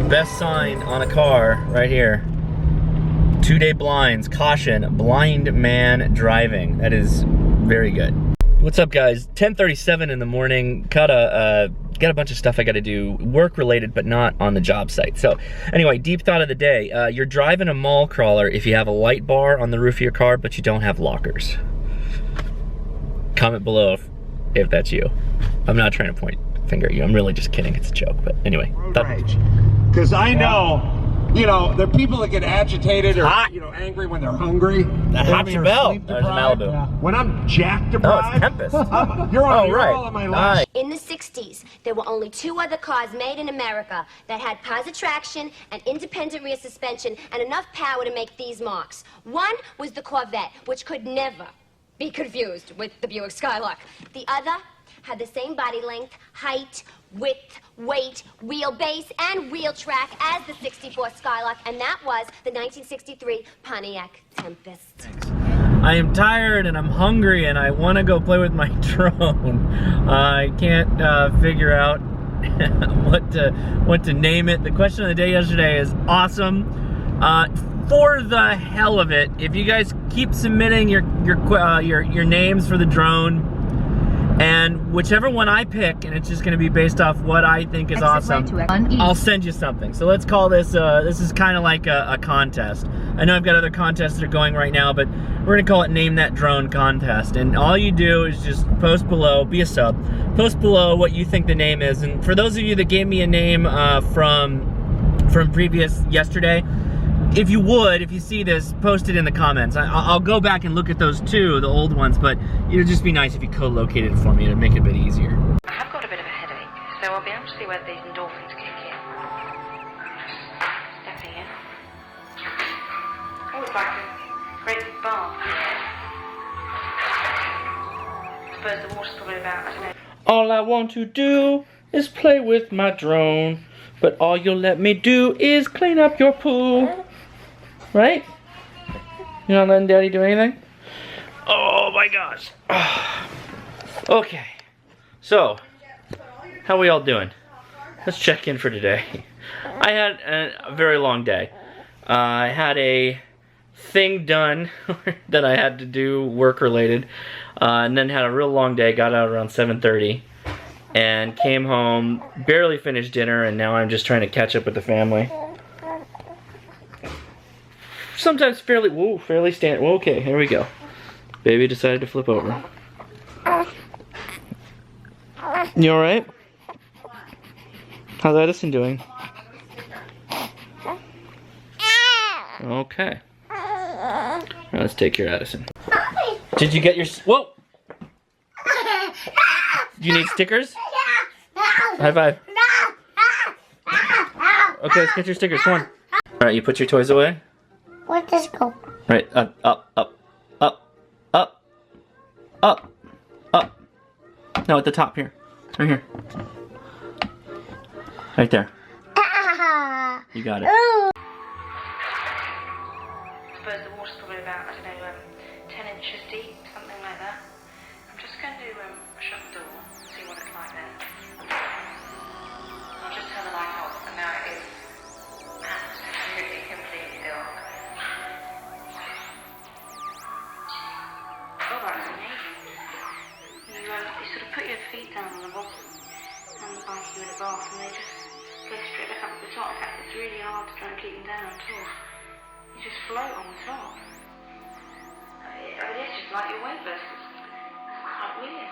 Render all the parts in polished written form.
best sign on a car right here. 2-day blinds, caution, blind man driving. That is very good. What's up, guys? 10:37 in the morning. Got a bunch of stuff I gotta do, work related, but not on the job site. So anyway, deep thought of the day. You're driving a mall crawler if you have a light bar on the roof of your car, but you don't have lockers. Comment below if that's you. I'm not trying to point a finger at you. I'm really just kidding. It's a joke, but anyway. Because I know, you know, there are people that get agitated or, you know, angry when they're hungry. That hot Belle. There's Malibu. Yeah. When I'm jack deprived. Oh, it's Tempest. You're all on my last. In the 60s, there were only 2 other cars made in America that had positive traction and independent rear suspension and enough power to make these marks. One was the Corvette, which could never be confused with the Buick Skylark. The other had the same body length, height, width, weight, wheelbase, and wheel track as the 64 Skylark, and that was the 1963 Pontiac Tempest. I am tired and I'm hungry and I want to go play with my drone. I can't figure out what to name it. The question of the day yesterday is awesome. For the hell of it, if you guys keep submitting your names for the drone, and whichever one I pick, and it's just gonna be based off what I think is awesome, I'll send you something. So let's call this, this is kind of like a contest. I know I've got other contests that are going right now, but we're gonna call it Name That Drone Contest. And all you do is just post below, be a sub, post below what you think the name is. And for those of you that gave me a name from previous yesterday, if you would, if you see this, post it in the comments. I'll go back and look at those too, the old ones, but it would just be nice if you co-located it for me to make it a bit easier. I have got a bit of a headache, so I'll be able to see whether these endorphins kick in. Stepping in. Oh, it's like a great big bath. I suppose the water's probably about, I don't know. All I want to do is play with my drone, but all you'll let me do is clean up your pool. Right? You're not letting Daddy do anything? Oh my gosh. Okay. So, how we all doing? Let's check in for today. I had a very long day. I had a thing done that I had to do work related, and then had a real long day. Got out around 7:30 and came home, barely finished dinner, and now I'm just trying to catch up with the family. Sometimes fairly standard. Well, okay, here we go. Baby decided to flip over. You alright? How's Edison doing? Okay. Now let's take care of Edison. Did you get your... Whoa! Do you need stickers? High five. Okay, let's get your stickers. Come on. Alright, you put your toys away? Where'd this go? Right, up, up, up, up, up, up, up. No, at the top here. Right here. Right there. You got it. I suppose the water's probably about, I don't know, 10 inches deep, something like that. I'm just going to shut the door, see what it's like then. I'll just turn the light off, and now it is absolutely completely dark. Oh, that's amazing. You sort of put your feet down on the bottom, and the bike you in a bath, and they just go straight back up at the top. In fact, it's really hard to try and keep them down at all. You just float on the top. I mean, it's just like you're weightless. It's quite weird.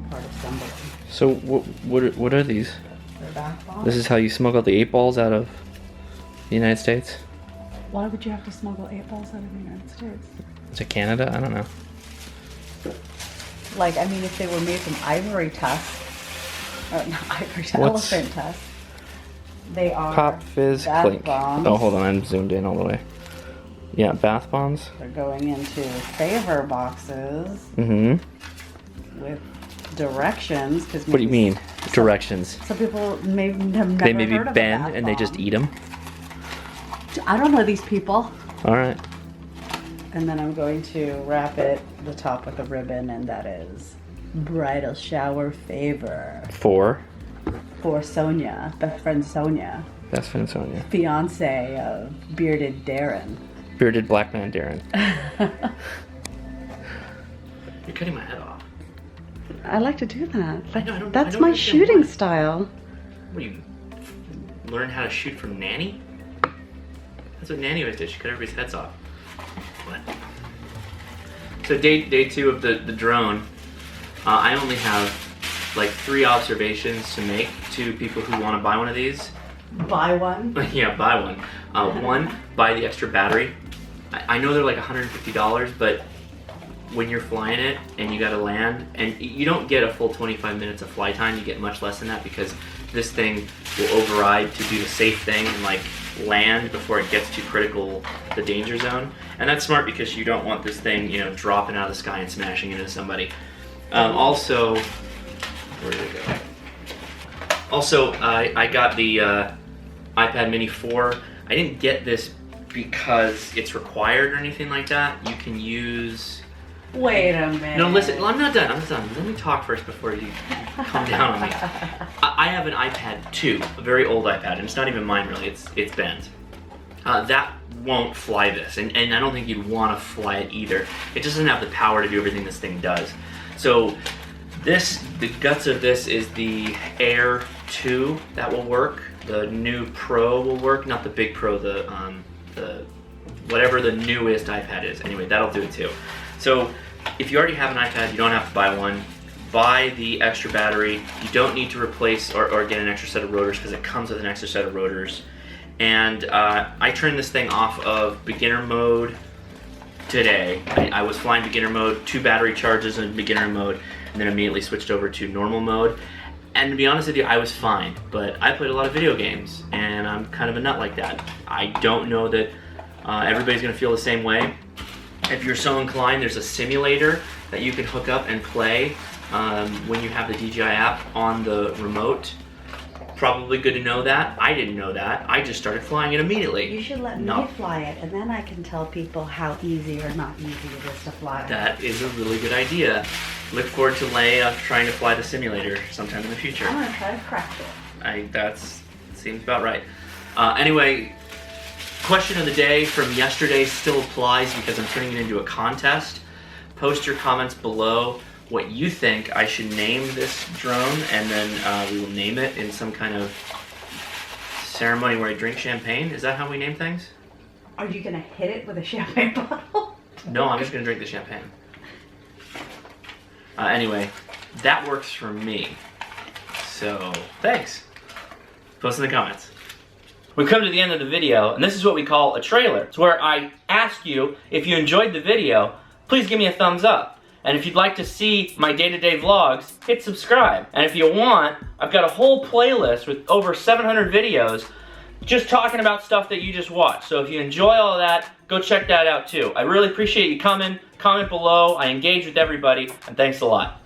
Part of somebody. So what are these? They're bath bombs. This is how you smuggle the 8 balls out of the United States? Why would you have to smuggle 8 balls out of the United States? To Canada? I don't know. Like, I mean, if they were made from ivory tusks, or not ivory tusks, What's- elephant tusks, they are Pop, fizz, bath clink. bombs. Oh, hold on, I'm zoomed in all the way. Yeah, bath bombs. They're going into favor boxes Mm-hmm. with directions. Cause What do you maybe mean, directions? Some people may have never They maybe heard of a bend bath and they just bomb. eat them? I don't know these people. All right. And then I'm going to wrap it the top with a ribbon, and that is bridal shower favor For for Sonia, best friend Sonia, best friend Sonia. fiance of bearded Darren. Bearded black man Darren. You're cutting my head off. I like to do that. I know, I don't- That's I don't my understand shooting why. style. What do you learn how to shoot from Nanny? That's what Nanny always did. She cut everybody's heads off. What? So day 2 of the drone, I only have like 3 observations to make to people who want to buy one of these. Buy one. Yeah, buy one. One, buy the extra battery. I know they're like $150, but when you're flying it and you gotta land, and you don't get a full 25 minutes of fly time, you get much less than that because this thing will override to do the safe thing and like land before it gets too critical, the danger zone. And that's smart because you don't want this thing, you know, dropping out of the sky and smashing into somebody. Also, where did it go? Also, I got the iPad Mini 4. I didn't get this because it's required or anything like that. You can use... Wait a minute. No, listen, I'm not done. Let me talk first before you come down on me. I have an iPad 2, a very old iPad, and it's not even mine really, it's Ben's. That won't fly this, and I don't think you'd want to fly it either. It just doesn't have the power to do everything this thing does. So the guts of this is the Air 2, that will work. The new Pro will work, not the big Pro, the whatever the newest iPad is. Anyway, that'll do it too. So if you already have an iPad, you don't have to buy one. Buy the extra battery. You don't need to replace or get an extra set of rotors because it comes with an extra set of rotors. And I turned this thing off of beginner mode today. I was flying beginner mode, 2 battery charges in beginner mode, and then immediately switched over to normal mode. And to be honest with you, I was fine, but I played a lot of video games, and I'm kind of a nut like that. I don't know that everybody's gonna feel the same way. If you're so inclined, there's a simulator that you can hook up and play when you have the DJI app on the remote. Probably good to know that. I didn't know that. I just started flying it immediately. You should let me fly it, and then I can tell people how easy or not easy it is to fly. That is a really good idea. Look forward to Leia trying to fly the simulator sometime in the future. I'm gonna try to crack it. That seems about right. Anyway, question of the day from yesterday still applies because I'm turning it into a contest. Post your comments below what you think I should name this drone, and then we will name it in some kind of ceremony where I drink champagne. Is that how we name things? Are you gonna hit it with a champagne bottle? No, I'm just gonna drink the champagne. Anyway, that works for me. So, thanks. Post in the comments. We've come to the end of the video, and this is what we call a trailer. It's where I ask you, if you enjoyed the video, please give me a thumbs up. And if you'd like to see my day-to-day vlogs, hit subscribe. And if you want, I've got a whole playlist with over 700 videos just talking about stuff that you just watched. So if you enjoy all of that, go check that out too. I really appreciate you coming. Comment below. I engage with everybody, and thanks a lot.